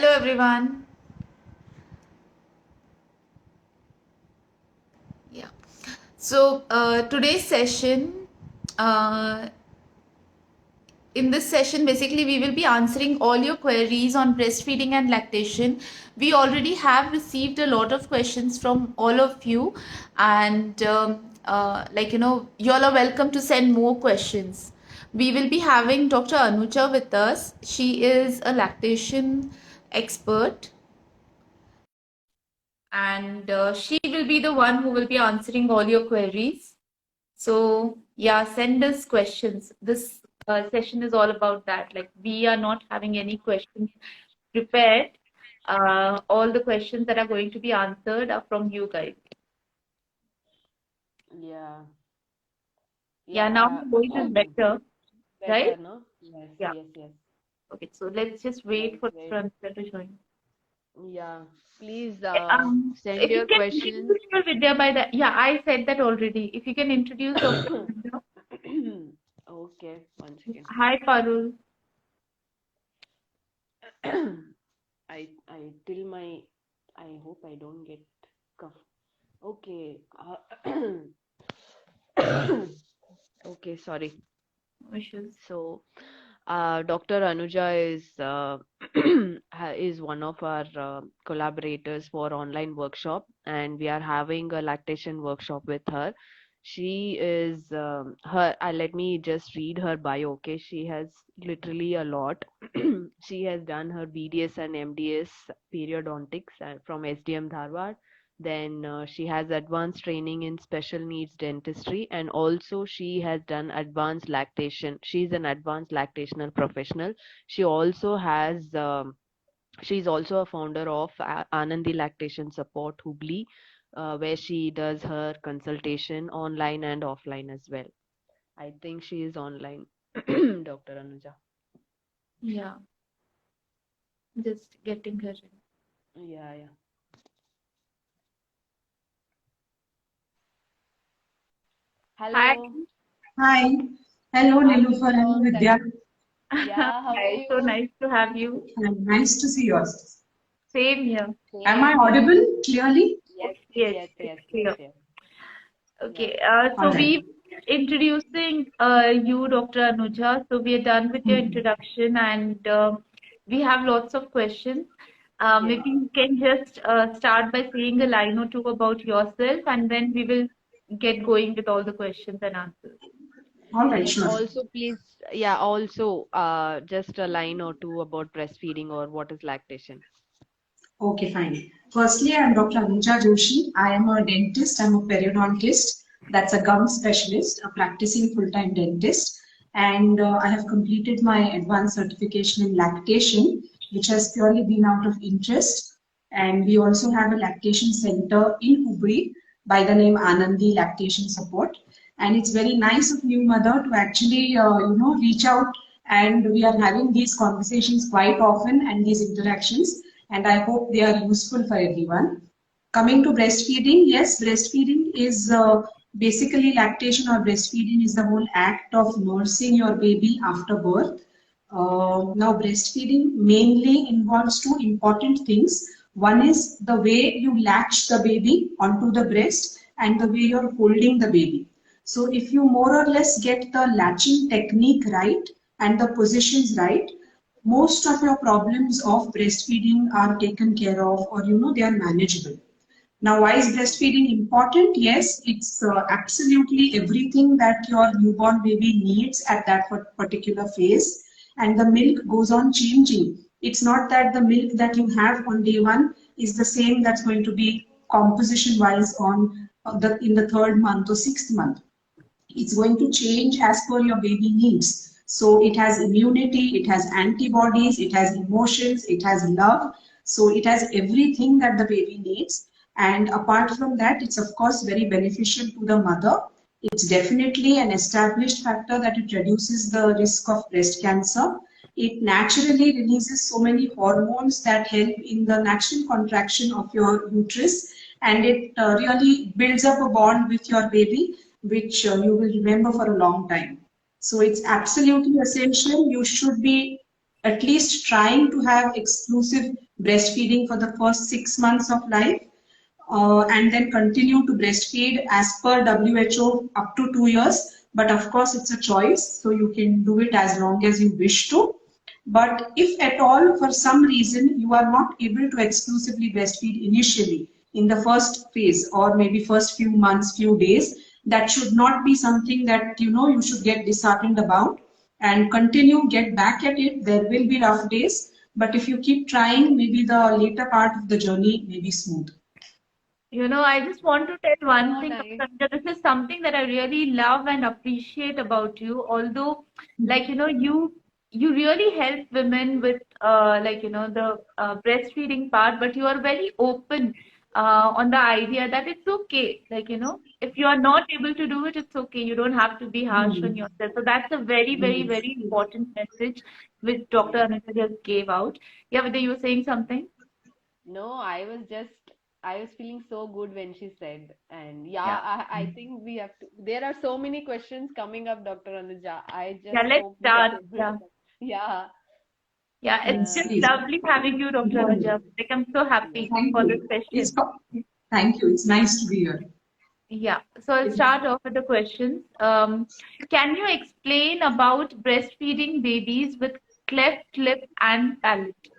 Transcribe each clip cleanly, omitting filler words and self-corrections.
Hello everyone. Yeah. So today's session, uh, in this session, basically we will be answering all your queries on breastfeeding and lactation. We already have received a lot of questions from all of you, and you all are welcome to send more questions. We will be having Dr. Anuja with us. She is a lactation expert, and she will be the one who will be answering all your queries. So, yeah, send us questions. This session is all about that. Like, we are not having any questions prepared. All the questions that are going to be answered are from you guys. Yeah, Yeah, yeah, now my voice is better, right? better, no? Yes, Yeah. yes, yes. Okay, so let's just wait Let's for wait. Pranita to join. Yeah, please send If you your can questions. introduce your Vidya by that, yeah, I said that already. If you can introduce Dr. Vidya. Okay, one second. Hi, Parul. I till my I hope I don't get cough. Okay. Okay, sorry. Wishes. So, Dr. Anuja is one of our collaborators for online workshop, and we are having a lactation workshop with her. She is her. Let me just read her bio. Okay, she has literally a lot. She has done her BDS and MDS periodontics from SDM Dharwad. Then she has advanced training in special needs dentistry, and also she has done advanced lactation. She's an advanced lactational professional. She also has she's also a founder of Anandi Lactation Support Hubli, where she does her consultation online and offline as well. I think she is online, Dr. Anuja. Yeah, just getting her in. Yeah, yeah. Hi. Hello. Hi. Hello, After Niloufar a and long Vidya. time. Yeah, how are Hi, so you? nice to have you. Nice to see you. Same here. Am I Same here. audible clearly? Yes, Yes, yes, it's yes, yes, clear. yes. Yeah. Okay, All so right. we introducing you, Dr. Anuja. So we are done with your Hmm. introduction, and we have lots of questions. Yes. Maybe you can just start by saying a line or two about yourself, and then we will get going with all the questions and answers. All right, Yes. sure. Also, please, yeah, also, just a line or two about breastfeeding or what is lactation. Okay, fine. Firstly, I'm Dr. Anuja Joshi. I am a dentist. I'm a periodontist. That's a gum specialist, a practicing full-time dentist. And I have completed my advanced certification in lactation, which has purely been out of interest. And we also have a lactation center in Hubli by the name Anandi Lactation Support. And it's very nice of new mother to actually, reach out. And we are having these conversations quite often and these interactions and I hope they are useful for everyone. Coming to breastfeeding, yes, breastfeeding is basically lactation or breastfeeding is the whole act of nursing your baby after birth. Now, breastfeeding mainly involves two important things. One is the way you latch the baby onto the breast and the way you're holding the baby. So, if you more or less get the latching technique right and the positions right, most of your problems of breastfeeding are taken care of or they are manageable. Now, why is breastfeeding important? Yes, it's absolutely everything that your newborn baby needs at that particular phase, and the milk goes on changing. It's not that the milk that you have on day one is the same that's going to be composition wise on the in the third month or sixth month. It's going to change as per your baby needs. So it has immunity, it has antibodies, it has emotions, it has love. So it has everything that the baby needs. And apart from that, it's of course very beneficial to the mother. It's definitely an established factor that it reduces the risk of breast cancer. It naturally releases so many hormones that help in the natural contraction of your uterus, and it really builds up a bond with your baby which you will remember for a long time. So it's absolutely essential. You should be at least trying to have exclusive breastfeeding for the first 6 months of life, and then continue to breastfeed as per WHO up to 2 years. But of course, it's a choice, so you can do it as long as you wish to. But if at all, for some reason, you are not able to exclusively breastfeed initially in the first phase or maybe first few months, few days, that should not be something that you should get disheartened about, and continue, get back at it. There will be rough days, but if you keep trying, maybe the later part of the journey may be smooth. I just want to tell one Oh, thing, nice. Dr. Anja. This is something that I really love and appreciate about you. Although, you really help women with the breastfeeding part, but you are very open on the idea that it's okay. If you are not able to do it, it's okay. You don't have to be harsh on Hmm. yourself. So that's a very, very, Yes. very important message which Dr. Anuja just gave out. Yeah, Vidya, you were saying something? No, I was feeling so good when she said, and yeah, Yeah. I think we have to. There are so many questions coming up, Dr. Anuja. I Yeah, just let's hope we are start. able Yeah. to. Yeah. Yeah, it's Please, just Uh, please. lovely having you, Dr. Go ahead. Anuja. I'm so happy yes. Thank for this you. session. Thank you. It's nice to be here. Yeah, so I'll start off with the questions. Can you explain about breastfeeding babies with cleft lip and palate?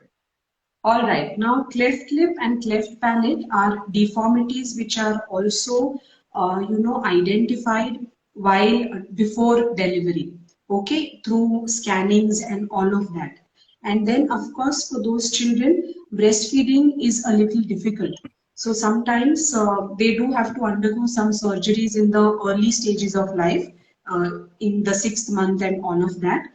All right. Now, cleft lip and cleft palate are deformities which are also, identified while before delivery. Okay, through scannings and all of that. And then, of course, for those children, breastfeeding is a little difficult. So sometimes they do have to undergo some surgeries in the early stages of life, in the 6th month and all of that.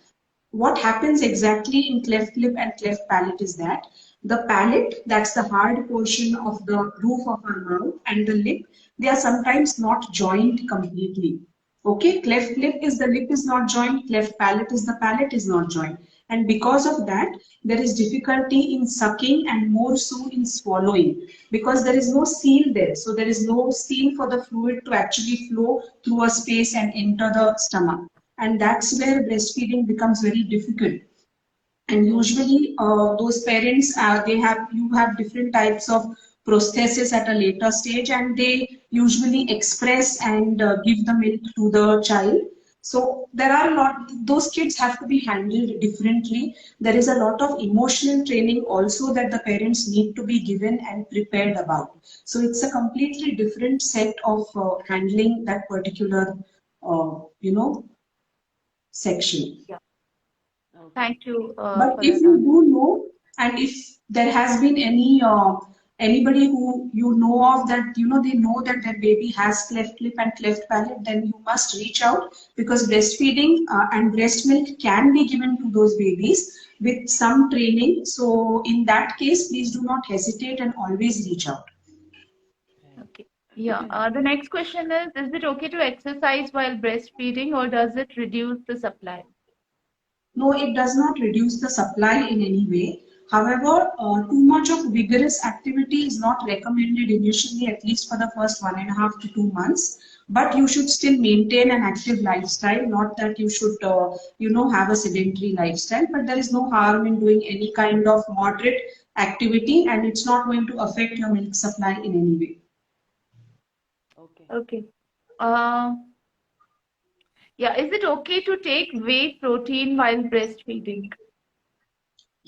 What happens exactly in cleft lip and cleft palate is that the palate, that's the hard portion of the roof of our mouth, and the lip, they are sometimes not joined completely. Okay, cleft lip is the lip is not joined, cleft palate is the palate is not joined. And because of that, there is difficulty in sucking and more so in swallowing, because there is no seal there. So there is no seal for the fluid to actually flow through a space and enter the stomach, and that's where breastfeeding becomes very difficult. And Okay. usually those parents, they have you have different types of prosthesis at a later stage, and they usually express and give the milk to the child. So there are a lot, those kids have to be handled differently. There is a lot of emotional training also that the parents need to be given and prepared about. So it's a completely different set of handling that particular section. Yeah, Okay. thank you But for if that you answer. do know, and if there has been anybody who you know of that they know that their baby has cleft lip and cleft palate, then you must reach out, because breastfeeding and breast milk can be given to those babies with some training. So in that case, please do not hesitate and always reach out. Okay. Yeah. The next question is it okay to exercise while breastfeeding or does it reduce the supply? No, it does not reduce the supply in any way. However, too much of vigorous activity is not recommended initially, at least for the first 1.5 to 2 months. But you should still maintain an active lifestyle, not that you should, have a sedentary lifestyle. But there is no harm in doing any kind of moderate activity, and it's not going to affect your milk supply in any way. Okay. Okay. Uh, yeah. Is it okay to take whey protein while breastfeeding?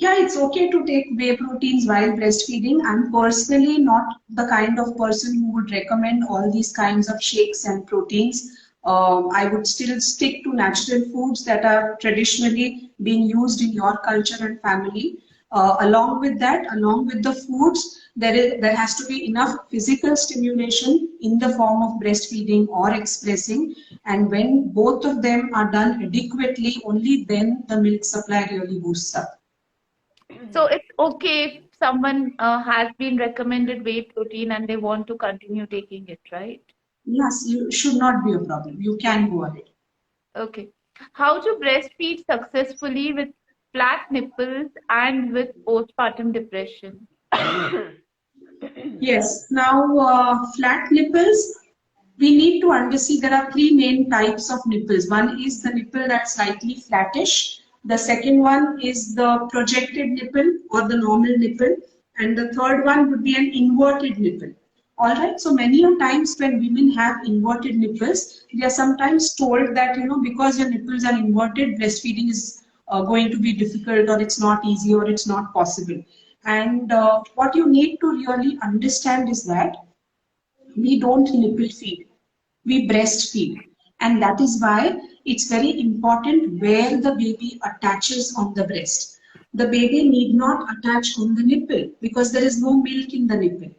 Yeah, it's okay to take whey proteins while breastfeeding. I'm personally not the kind of person who would recommend all these kinds of shakes and proteins. I would still stick to natural foods that are traditionally being used in your culture and family. Along with that, along with the foods, there has to be enough physical stimulation in the form of breastfeeding or expressing. And when both of them are done adequately, only then the milk supply really boosts up. So it's okay if someone has been recommended whey protein and they want to continue taking it, right? Yes, you should not be a problem. You can go ahead. Okay. How to breastfeed successfully with flat nipples and with postpartum depression? Yes, now flat nipples, we need to understand there are three main types of nipples. One is the nipple that's slightly flattish. The second one is the projected nipple or the normal nipple. and the third one would be an inverted nipple. All right, so many a times when women have inverted nipples, they are sometimes told that, because your nipples are inverted, breastfeeding is going to be difficult, or it's not easy, or it's not possible. And what you need to really understand is that we don't nipple feed, we breastfeed. And that is why it's very important where the baby attaches on the breast. The baby need not attach on the nipple because there is no milk in the nipple.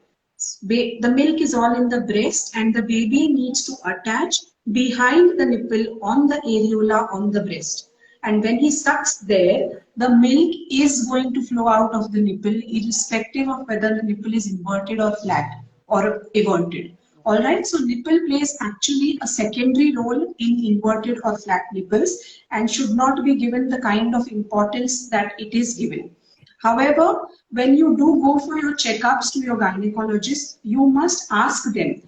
The milk is all in the breast, and the baby needs to attach behind the nipple on the areola on the breast. And when he sucks there, the milk is going to flow out of the nipple, irrespective of whether the nipple is inverted or flat or everted. All right, so nipple plays actually a secondary role in inverted or flat nipples and should not be given the kind of importance that it is given. However, when you do go for your checkups to your gynecologist, you must ask them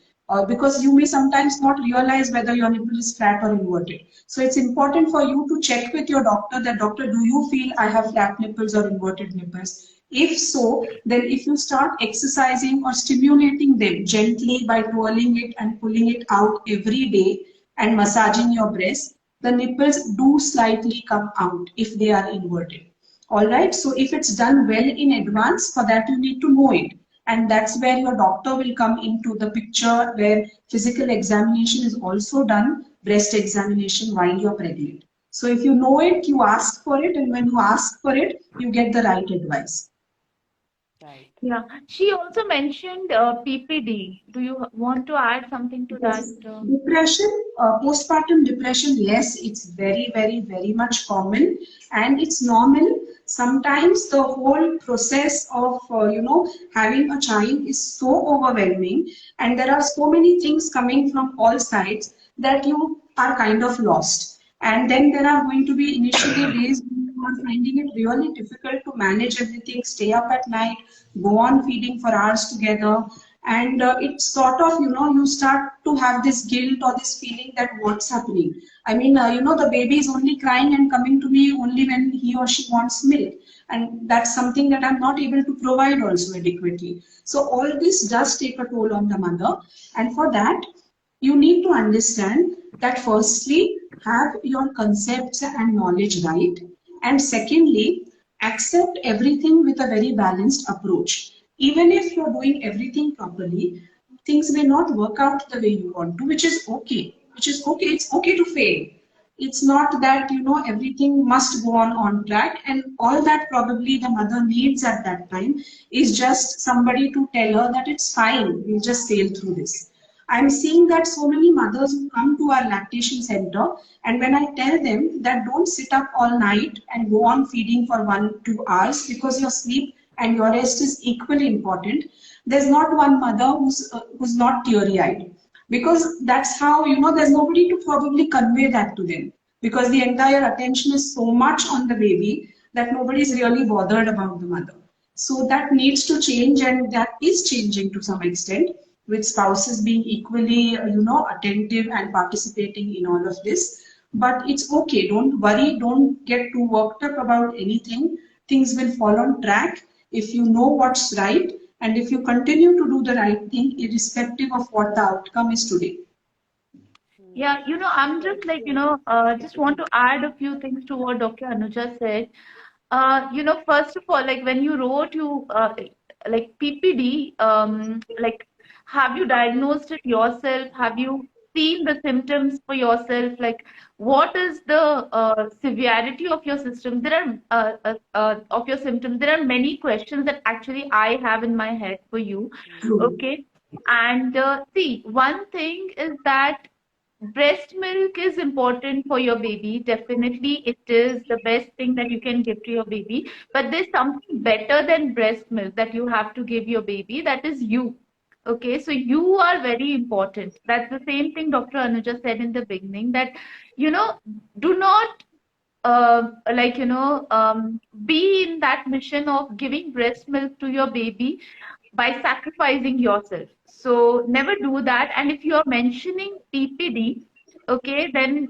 because you may sometimes not realize whether your nipple is flat or inverted. So it's important for you to check with your doctor that, doctor, do you feel I have flat nipples or inverted nipples? If so, then if you start exercising or stimulating them gently by twirling it and pulling it out every day and massaging your breast, the nipples do slightly come out if they are inverted. All right, so if it's done well in advance, for that you need to know it. And that's where your doctor will come into the picture, where physical examination is also done, breast examination while you're pregnant. So if you know it, you ask for it, and when you ask for it, you get the right advice. Right. Yeah, she also mentioned PPD. Do you want to add something to that? Yes, depression, postpartum depression, yes, it's very, very, very much common and it's normal. Sometimes the whole process of, having a child is so overwhelming and there are so many things coming from all sides that you are kind of lost. And then there are going to be initially days when you are finding it really difficult to manage everything, stay up at night, go on feeding for hours together, and it's sort of, you start to have this guilt or this feeling that what's happening. I mean, the baby is only crying and coming to me only when he or she wants milk, and that's something that I'm not able to provide also adequately. So all this does take a toll on the mother, and for that you need to understand that firstly, have your concepts and knowledge right, and secondly, accept everything with a very balanced approach. Even if you're doing everything properly, things may not work out the way you want to, which is okay. Which is okay. It's okay to fail. It's not that everything must go on track, and all that probably the mother needs at that time is just somebody to tell her that it's fine. We'll just sail through this. I'm seeing that so many mothers who come to our lactation center, and when I tell them that don't sit up all night and go on feeding for 1 2 hours because your sleep and your rest is equally important, there's not one mother who's not teary-eyed, because that's how, there's nobody to probably convey that to them, because the entire attention is so much on the baby that nobody's really bothered about the mother. So that needs to change, and that is changing to some extent, with spouses being equally, attentive and participating in all of this. But it's okay. Don't worry. Don't get too worked up about anything. Things will fall on track if you know what's right and if you continue to do the right thing, irrespective of what the outcome is today. Yeah, I'm just like, just want to add a few things to what Dr. Anuja said. First of all, like when you wrote like PPD, like have you diagnosed it yourself? Have you seen the symptoms for yourself? Like what is the severity of your system? Of your symptoms. There are many questions that actually I have in my head for you. True. Okay. And see, one thing is that breast milk is important for your baby. Definitely, it is the best thing that you can give to your baby. But there's something better than breast milk that you have to give your baby. That is you. Okay, so you are very important. That's the same thing Dr. Anuja said in the beginning, that, do not be in that mission of giving breast milk to your baby by sacrificing yourself. So never do that. And if you're mentioning PPD, okay, then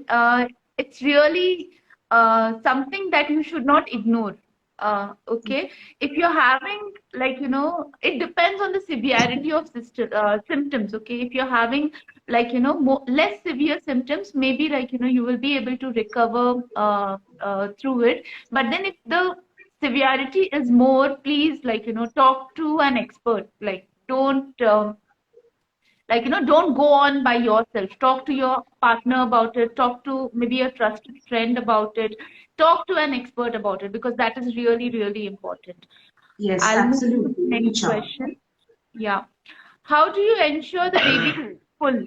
it's really something that you should not ignore. Okay. If you're having, like, it depends on the severity of symptoms. Okay. If you're having, like, less severe symptoms, maybe, like, you will be able to recover through it. But then if the severity is more, please, like, talk to an expert. Like, don't go on by yourself. Talk to your partner about it. Talk to maybe a trusted friend about it. Talk to an expert about it, because that is really, really important. Yes, I'll move to the absolutely. next Reach out. question. Yeah. How do you ensure the baby is full?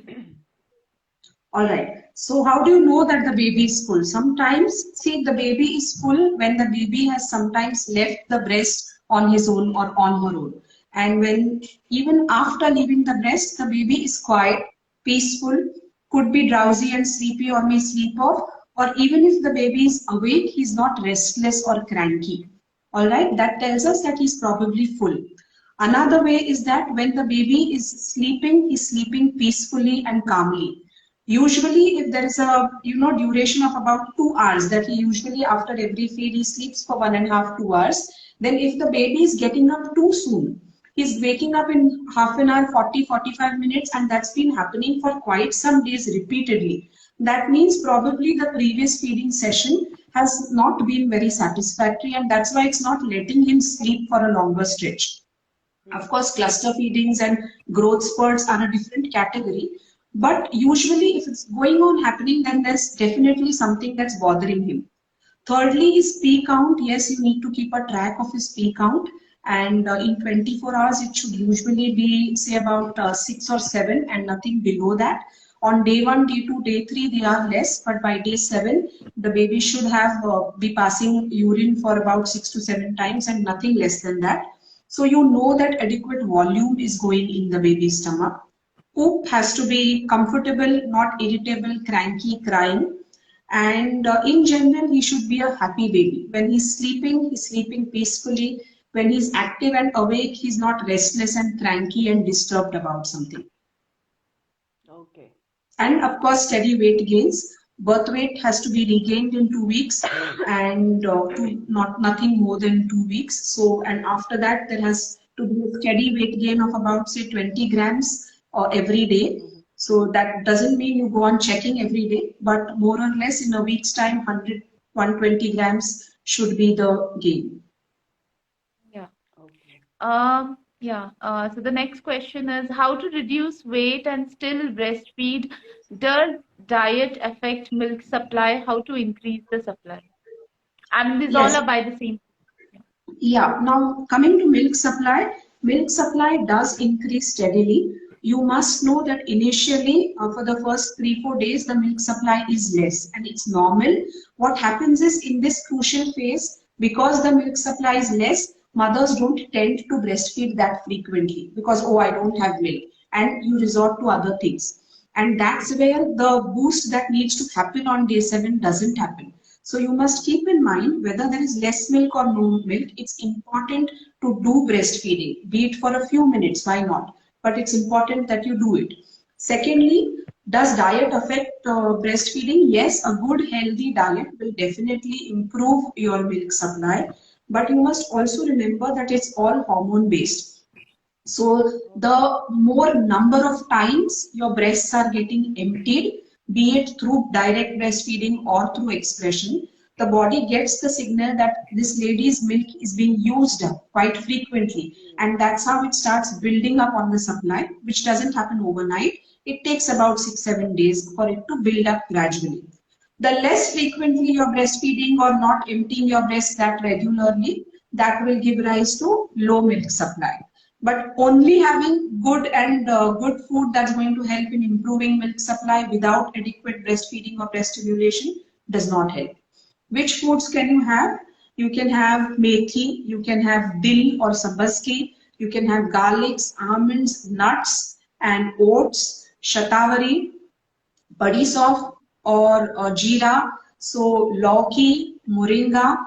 All right. So how do you know that the baby is full? Sometimes, see, the baby is full when the baby has sometimes left the breast on his own or on her own. And when even after leaving the breast, the baby is quiet, peaceful, could be drowsy and sleepy or may sleep off, or even if the baby is awake, he's not restless or cranky. All right, that tells us that he's probably full. Another way is that when the baby is sleeping, he's sleeping peacefully and calmly. Usually, if there is a duration of about 2 hours that he usually after every feed he sleeps for 1.5 2 hours, then if the baby is getting up too soon, he's waking up in half an hour, 40 45 minutes, and that's been happening for quite some days repeatedly. That means probably the previous feeding session has not been very satisfactory, and that's why it's not letting him sleep for a longer stretch. Of course, cluster feedings and growth spurts are a different category. But usually, if it's going on happening, then there's definitely something that's bothering him. Thirdly is pee count. Yes, you need to keep a track of his pee count. And in 24 hours, it should usually be, say, about 6 or 7 and nothing below that. On day 1, day 2, day 3, they are less. But by day 7, the baby should have be passing urine for about 6 to 7 times and nothing less than that. So you know that adequate volume is going in the baby's stomach. Poop has to be comfortable, not irritable, cranky, crying. And in general, he should be a happy baby. When he's sleeping peacefully. When he's active and awake, he's not restless and cranky and disturbed about something. Okay. And of course, steady weight gains. Birth weight has to be regained in 2 weeks, and not nothing more than 2 weeks. So, and after that, there has to be a steady weight gain of about, say, 20 grams every day. Mhm. So that doesn't mean you go on checking every day, but more or less in a week's time, 100, 120 grams should be the gain. Yeah. Okay. Yeah. So the next question is how to reduce weight and still breastfeed. Does diet affect milk supply? How to increase the supply? I mean, these all Yes. are by the same. Yeah, now coming to milk supply does increase steadily. You must know that initially, for the first 3 4 days, the milk supply is less, and it's normal. What happens is in this crucial phase, because the milk supply is less, mothers don't tend to breastfeed that frequently because, oh, I don't have milk, and you resort to other things. And that's where the boost that needs to happen on day 7 doesn't happen. So you must keep in mind whether there is less milk or no milk, it's important to do breastfeeding, be it for a few minutes, why not? But it's important that you do it. Secondly, does diet affect breastfeeding? Yes, a good healthy diet will definitely improve your milk supply, but you must also remember that it's all hormone based. So Okay. the more number of times your breasts are getting emptied, be it through direct breastfeeding or through expression, the body gets the signal that this lady's milk is being used up quite frequently. Hmm. And that's how it starts building up on the supply, which doesn't happen overnight. It takes about 6 7 days for it to build up gradually. The less frequently you're breastfeeding or not emptying your breast that regularly, that will give rise to low milk supply. But only having good and good food that's going to help in improving milk supply without adequate breastfeeding or breast stimulation does not help. Which foods can you have? You can have methi, you can have dill or sabaski, you can have garlics, almonds, nuts, and oats, shatavari, body soft or jeera, so lauki, moringa,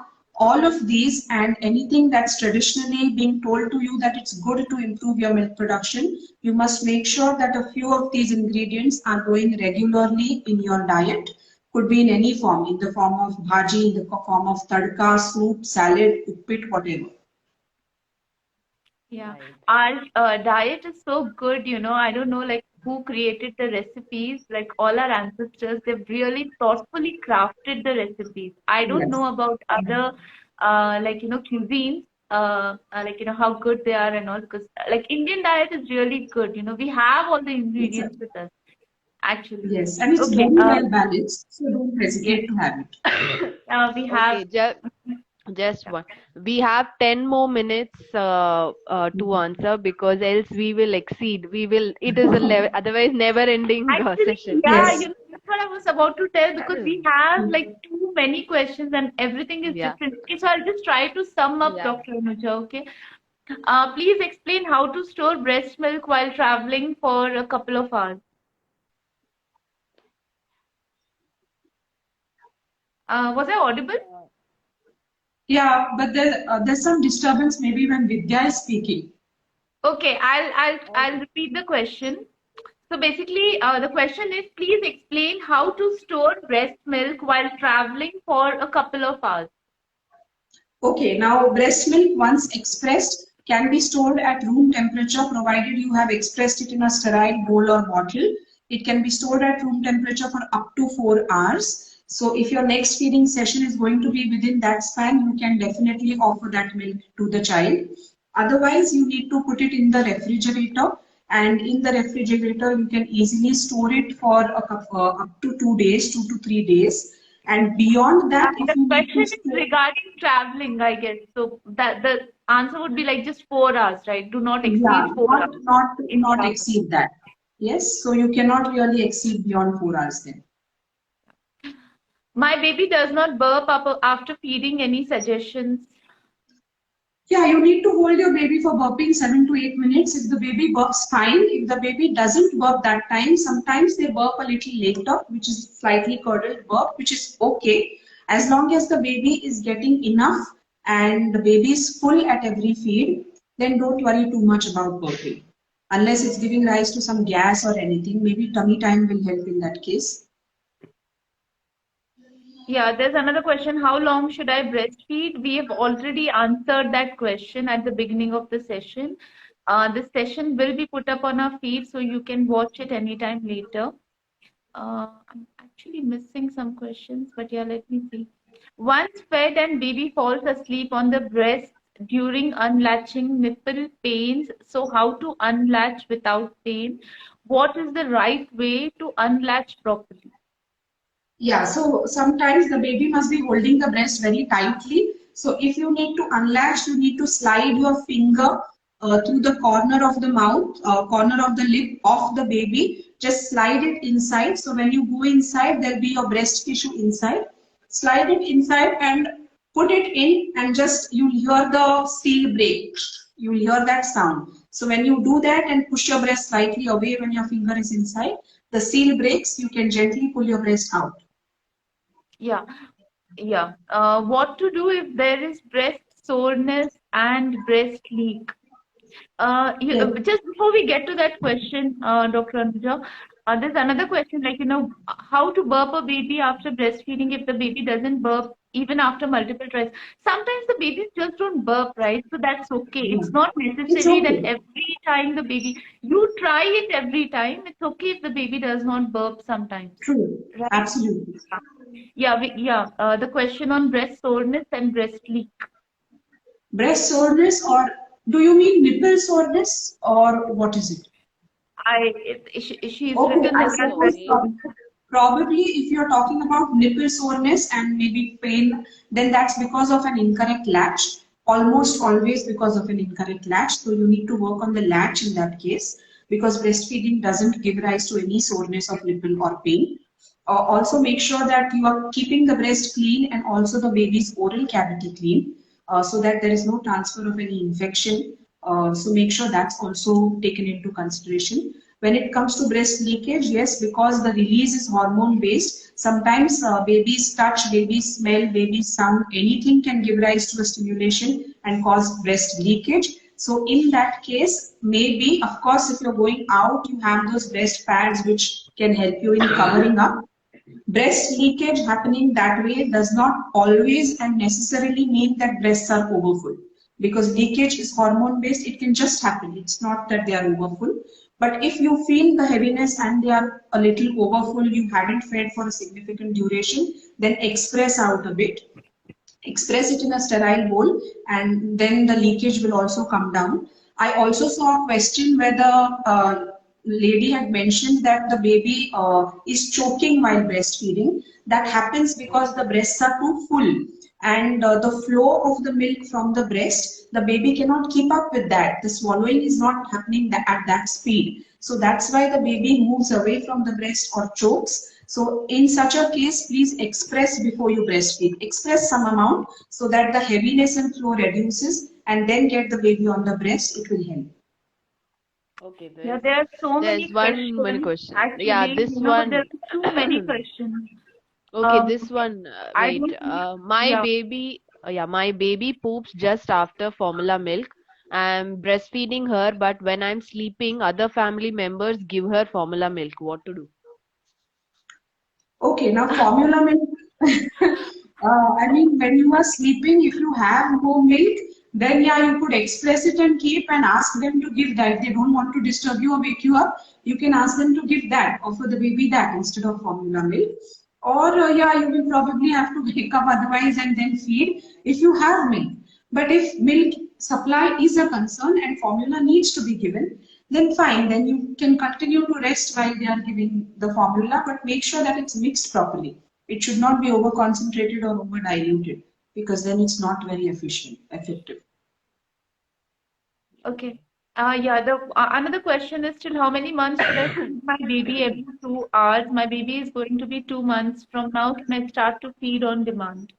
all of these and anything that's traditionally being told to you that it's good to improve your milk production, you must make sure that a few of these ingredients are going regularly in your diet. Could be in any form, in the form of bhaji, in the form of tadka, soup, salad, uppit, whatever. Yeah, Right. our diet is so good, you know. I don't know like who created the recipes. Like all our ancestors, they've really thoughtfully crafted the recipes. I don't Yes. know about other like you know cuisines, like you know how good they are and all because like Indian diet is really good. You know, we have all the It's a, ingredients with us actually. yes, and it's Okay, very well balanced, so don't yes, hesitate to have it. we have. Okay, just one. We have 10 more minutes to answer because else we will exceed. We will, it is a level, otherwise never ending Actually, session. yeah, Yes. you know, that's what I was about to tell because we have like too many questions and everything is Yeah, different. Okay, so I'll just try to sum up, yeah. Dr. Anuja, okay? Please explain how to store breast milk while traveling for a couple of hours. Was I audible? Yeah, but there's some disturbance maybe when Vidya is speaking. Okay, I'll Okay. repeat the question. So basically, the question is, please explain how to store breast milk while traveling for a couple of hours. Okay, now breast milk once expressed can be stored at room temperature provided you have expressed it in a sterile bowl or bottle. It can be stored at room temperature for up to 4 hours. So if your next feeding session is going to be within that span, you can definitely offer that milk to the child. Otherwise, you need to put it in the refrigerator, and in the refrigerator, you can easily store it for up to 2 days, 2 to 3 days. And beyond Yeah, that, if the you need question to is store, regarding traveling, I guess. So that the answer would be like just 4 hours, right? Do not yeah, exceed 4 hours in not travel. exceed that. Yes, so you cannot really exceed beyond 4 hours then. My baby does not burp up after feeding. Any suggestions? Yeah, you need to hold your baby for burping 7 to 8 minutes. If the baby burps fine, if the baby doesn't burp that time, sometimes they burp a little later, which is slightly curdled burp, which is okay. As long as the baby is getting enough and the baby is full at every feed, then don't worry too much about burping. Unless it's giving rise to some gas or anything, maybe tummy time will help in that case. Yeah, there's another question. How long should I breastfeed? We have already answered that question at the beginning of the session. This session will be put up on our feed, so you can watch it anytime later. I'm actually missing some questions, but yeah, let me see. Once fed and baby falls asleep on the breast during unlatching, nipple pains. So, how to unlatch without pain? What is the right way to unlatch properly? Yeah, so sometimes the baby must be holding the breast very tightly. So if you need to unlatch, you need to slide your finger through the corner of the mouth, corner of the lip of the baby. Just slide it inside. So when you go inside, there'll be your breast tissue inside. Slide it inside and put it in, and just you'll hear the seal break. You'll hear that sound. So when you do that and push your breast slightly away when your finger is inside, the seal breaks. You can gently pull your breast out. Yeah, yeah. What to do if there is breast soreness and breast leak? Yes. Just before we get to that question, Dr. Anuja, there's another question like, you know, how to burp a baby after breastfeeding if the baby doesn't burp even after multiple tries. Sometimes the babies just don't burp, right? So that's okay. Yeah. It's not It's necessary that okay. every time the baby, you try it every time. It's okay if the baby does not burp sometimes, True. right? Absolutely. Yeah, the question on breast soreness and breast leak. Breast soreness, or do you mean nipple soreness, or what is it? She's Okay, written I that as breast suppose soreness. probably if you're talking about nipple soreness and maybe pain, then that's because of an incorrect latch. Almost always because of an incorrect latch. So you need to work on the latch in that case, because breastfeeding doesn't give rise to any soreness of nipple or pain. Also make sure that you are keeping the breast clean and also the baby's oral cavity clean, so that there is no transfer of any infection. So make sure that's also taken into consideration. When it comes to breast leakage, yes, because the release is hormone based, sometimes baby's touch, baby's smell, baby's sound, anything can give rise to a stimulation and cause breast leakage. So in that case, maybe, of course, if you're going out, you have those breast pads which can help you in covering up. Breast leakage happening that way does not always and necessarily mean that breasts are overfull. Because leakage is hormone based, it can just happen. It's not that they are overfull. But if you feel the heaviness and they are a little overfull, you haven't fed for a significant duration, then express out a bit, express it in a sterile bowl, and then the leakage will also come down. I also saw a question where the lady had mentioned that the baby is choking while breastfeeding. That happens because the breasts are too full, and the flow of the milk from the breast, the baby cannot keep up with that. The swallowing is not happening at that speed. So that's why the baby moves away from the breast or chokes. So in such a case, please express before you breastfeed. Express some amount so that the heaviness and flow reduces, and then get the baby on the breast. It will help. Okay, Yeah, there are so many there's one more questions. question. Yeah, Actually, this there one. are too many questions. Okay, Um, this one. I Wait. don't think, My yeah. baby. Yeah, my baby poops just after formula milk. I'm breastfeeding her, but when I'm sleeping, other family members give her formula milk. What to do? Okay, now formula milk. I mean, when you are sleeping, if you have no milk, then yeah, you could express it and keep and ask them to give that. If they don't want to disturb you or wake you up, you can ask them to give that, offer the baby that instead of formula milk. Or yeah, you will probably have to wake up otherwise and then feed if you have milk. But if milk supply is a concern and formula needs to be given, then fine, then you can continue to rest while they are giving the formula, but make sure that it's mixed properly. It should not be over concentrated or over diluted, because then it's not very effective. Okay. Yeah, the another question is still how many months should I feed my baby every 2 hours? My baby is going to be 2 months from now. Can I start to feed on demand?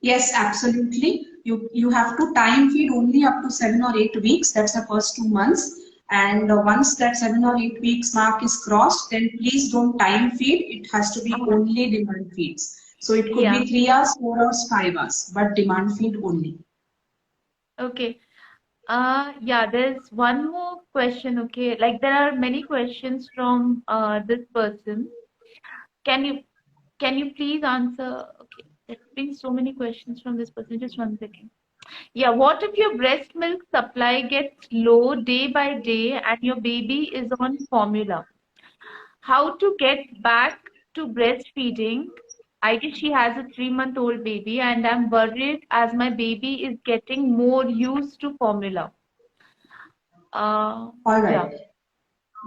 Yes, absolutely. You have to time feed only up to 7 or 8 weeks. That's the first 2 months. And once that 7 or 8 weeks mark is crossed, then please don't time feed. It has to be Uh, only demand feeds. So it could yeah. be 3 hours, 4 hours, 5 hours, but demand feed only. Okay. Yeah, there's one more question. Okay. Like there are many questions from this person. Can you can you please answer? Okay. There's been so many questions from this person. Just 1 second. Yeah, what if your breast milk supply gets low day by day and your baby is on formula? How to get back to breastfeeding? I guess she has a 3-month-old baby, and I'm worried as my baby is getting more used to formula. All Yeah. right.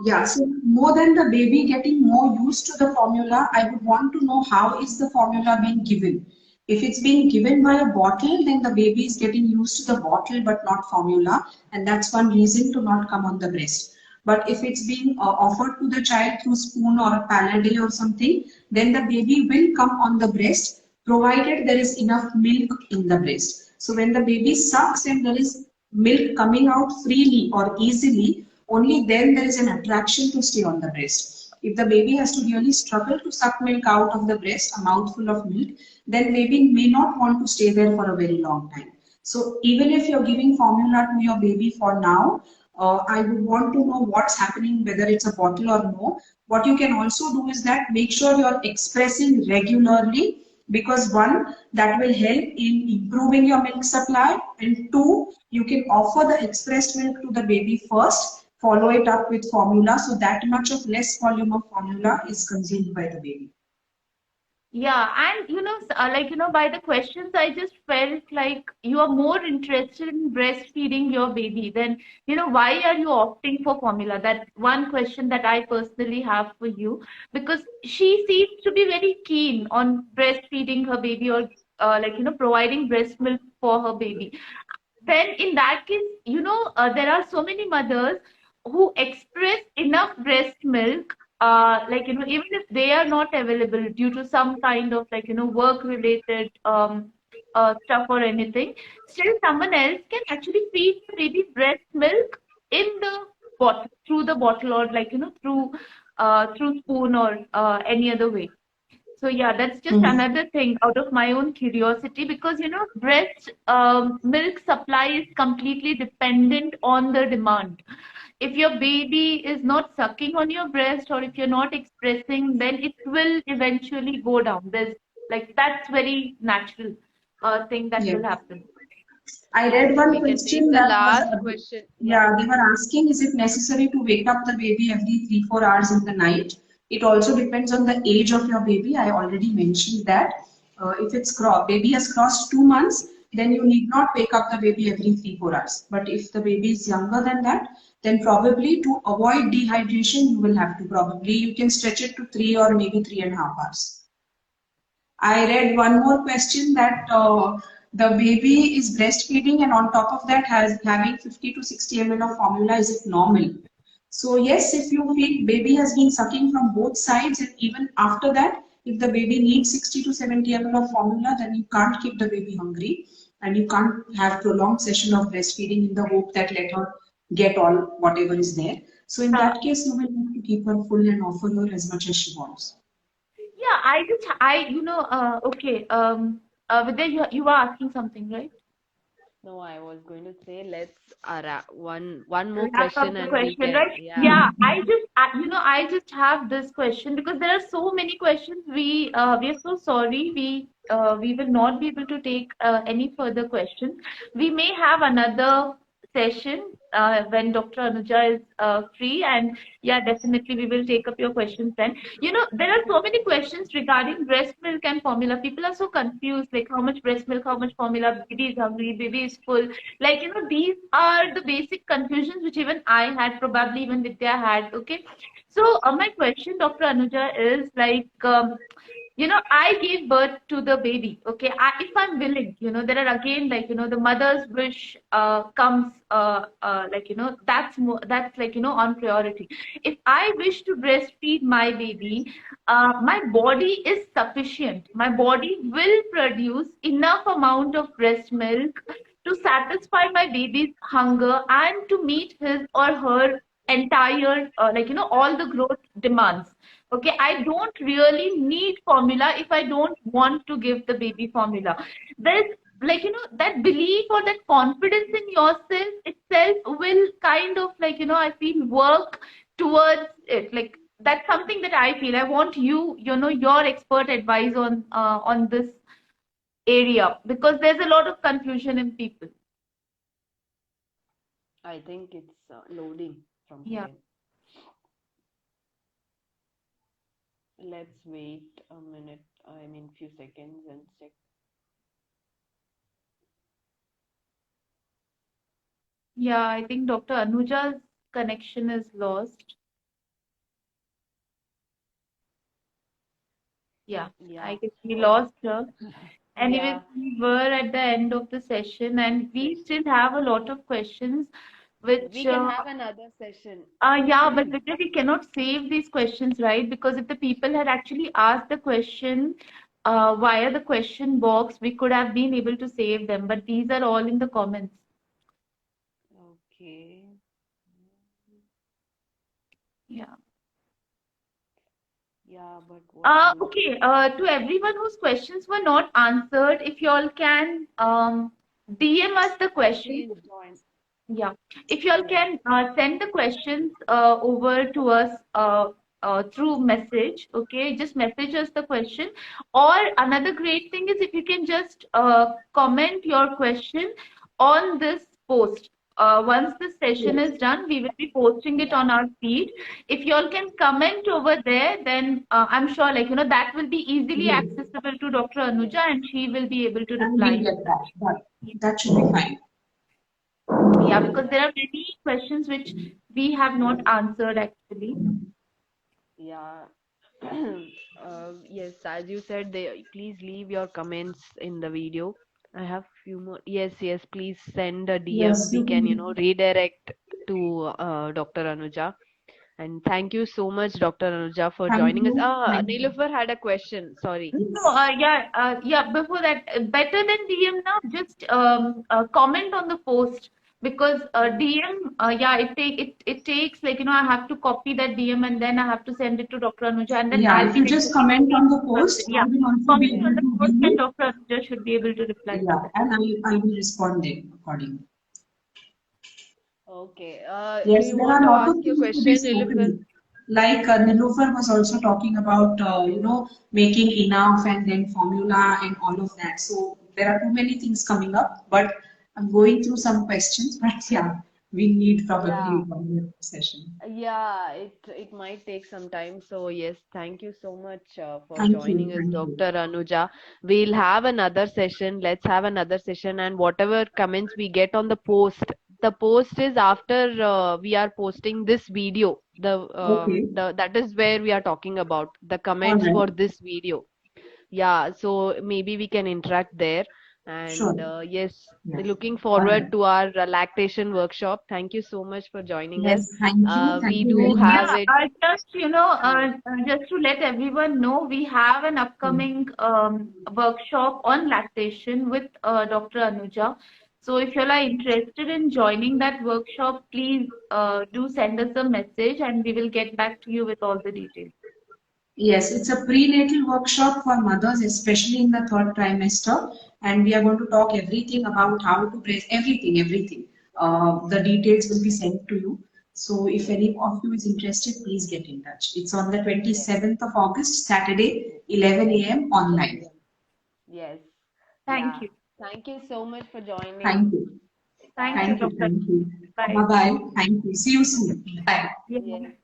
Yeah, so more than the baby getting more used to the formula, I would want to know how is the formula being given. If it's being given by a bottle, then the baby is getting used to the bottle but not formula, and that's one reason to not come on the breast. But if it's being offered to the child through spoon or a palate or something, then the baby will come on the breast provided there is enough milk in the breast. So when the baby sucks and there is milk coming out freely or easily, only then there is an attraction to stay on the breast. If the baby has to really struggle to suck milk out of the breast, a mouthful of milk, then baby may not want to stay there for a very long time. So even if you're giving formula to your baby for now, I would want to know what's happening, whether it's a bottle or no. What you can also do is that make sure you're expressing regularly, because one, that will help in improving your milk supply, and two, you can offer the expressed milk to the baby first, follow it up with formula, so that much of less volume of formula is consumed by the baby. Yeah, and by the questions, I just felt like you are more interested in breastfeeding your baby than, why are you opting for formula? That one question that I personally have for you, because she seems to be very keen on breastfeeding her baby or, providing breast milk for her baby. Then in that case, there are so many mothers who express enough breast milk, even if they are not available due to some kind of work related stuff or anything, still someone else can actually feed the baby breast milk in the bottle, through the bottle, or through spoon or any other way. So yeah, that's just Mhm. another thing out of my own curiosity, because breast milk supply is completely dependent on the demand. if your baby is not sucking on your breast or if you're not expressing, then it will eventually go down. There's like that's very natural thing that Yes. will happen. I Yes, read one we can take question the that was, last question. Yeah. yeah, they were asking, is it necessary to wake up the baby every 3-4 hours in the night? It also depends on the age of your baby. I already mentioned that. If baby has crossed 2 months, then you need not wake up the baby every 3-4 hours. But if the baby is younger than that, then probably to avoid dehydration, you will have to probably, you can stretch it to 3 or maybe 3.5 hours. I read one more question that the baby is breastfeeding and on top of that has having 50 to 60 ml of formula. Is it normal? So yes, if you feel baby has been sucking from both sides and even after that, if the baby needs 60 to 70 ml of formula, then you can't keep the baby hungry and you can't have prolonged session of breastfeeding in the hope that let her get all whatever is there. So in Uh, that case, you will have to keep her full and offer her as much as she wants. yeah, okay. Vidya, you were asking something, right? No, I was going to say let's one more Wrap question up the and we question, can, right? yeah. Yeah, I just have this question because there are so many questions. We are so sorry. We will not be able to take any further questions. We may have another session when Dr. Anuja is free, and yeah, definitely we will take up your questions then. There are so many questions regarding breast milk and formula. People are so confused, like how much breast milk, how much formula, baby is hungry, baby is full. Like, these are the basic confusions which even I had, probably even Vidya had. Okay. So, my question, Dr. Anuja, is like, I gave birth to the baby. Okay. If I'm willing, there are again, like, the mother's wish comes, like, that's like, on priority. If I wish to breastfeed my baby, my body is sufficient. My body will produce enough amount of breast milk to satisfy my baby's hunger and to meet his or her entire, like, all the growth demands. Okay, I don't really need formula if I don't want to give the baby formula. There's, like, that belief or that confidence in yourself itself will kind of, like, I feel, work towards it. Like, that's something that I feel. I want your expert advice on this area because there's a lot of confusion in people. I think it's loading from her Yeah. end. Let's wait a minute, I mean few seconds and check. Yeah, I think Dr. Anuja's connection is lost. Yeah, I Yeah. guess we Oh, lost her. Anyways, yeah. we were at the end of the session and we still have a lot of questions which, We can have another session. yeah, but Vidya, we cannot save these questions, right? Because if the people had actually asked the question via the question box, we could have been able to save them. But these are all in the comments. Okay. Yeah. Yeah, but what would Okay. To everyone whose questions were not answered, if you all can DM us the questions. please join? Yeah. If you all Yeah. can send the questions over to us through message, okay? Just message us the question. Or another great thing is if you can just comment your question on this post. Once the session Yes. is done, we will be posting it Yeah. on our feed. If you all can comment over there, then I'm sure, like, that will be easily Yes. accessible to Dr. Yes. Anuja and she will be able to And reply we'll you. get that. That should be fine. Yeah, because Yeah. there are many questions which we have not answered actually. Yeah. Yes, as you said, please leave your comments in the video. I have few more. Yes, yes, please send a DM. Yes, We you can, can. redirect to Dr. Anuja. And thank you so much, Dr. Anuja, for Thank joining us. you. Ah, Thank you. Nilufar had a question. Sorry. No, yeah. Before that, better than DM now, just comment on the post because DM, yeah, it takes, like, I have to copy that DM and then I have to send it to Dr. Anuja and then Yeah, I'll if be you just receiving comment on the the post, I yeah. will also be Comment on able the to post view and it. Dr. Anuja should be able to reply to Yeah, that. and I will respond then accordingly. Okay. Do Yes, you there want are to a lot ask of your things to be question, Nilufar? spoken. Like Nilofer was also talking about, making enough and then formula and all of that. So there are too many things coming up, but I'm going through some questions. But yeah, we need probably Yeah. one more session. Yeah, it might take some time. So yes, thank you so much for Thank you. joining us, Thank you. Dr. Anuja. We'll have another session. Let's have another session, and whatever comments we get on the post, the post is after we are posting this video. Okay. The that is where we are talking about the All comments right. for this video. Yeah, so maybe we can interact there. And Sure. yes, Yeah. looking All forward right. to our lactation workshop. Thank you so much for joining us. Yes. Thank you. Thank We you do very Yeah, much. have it. just Yeah. just to let everyone know, we have an Hmm. upcoming workshop on lactation with Dr. Anuja. So if you are interested in joining that workshop, please do send us a message and we will get back to you with all the details. Yes, it's a prenatal workshop for mothers, especially in the third trimester. And we are going to talk everything about how to breast, everything. The details will be sent to you. So if Yes. any of you is interested, please get in touch. It's on the Yes. 27th of August, Saturday, Yes. 11 a.m. online. 11 a.m. Yes. Thank Yeah. you. Thank you so much for joining. Thank you. Thank Bye. you, Thank you. Dr. Thank you. Bye. Bye bye. Thank you. See you soon. Bye. Yeah. Yes.